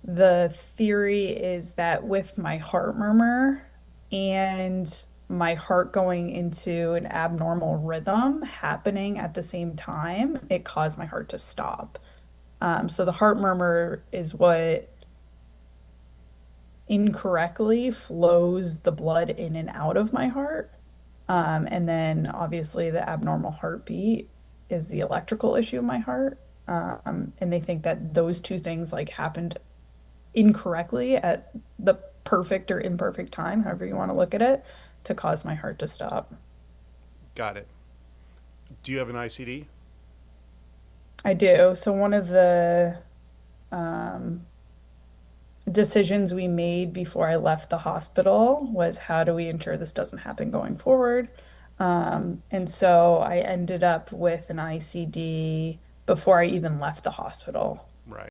The theory is that with my heart murmur and my heart going into an abnormal rhythm happening at the same time, it caused my heart to stop. So the heart murmur is what incorrectly flows the blood in and out of my heart. And then obviously the abnormal heartbeat is the electrical issue in my heart. And they think that those two things like happened incorrectly at the perfect or imperfect time, however you want to look at it, to cause my heart to stop. Got it. Do you have an ICD? I do. So one of the um, decisions we made before I left the hospital was how do we ensure this doesn't happen going forward? And so I ended up with an ICD before I even left the hospital. Right.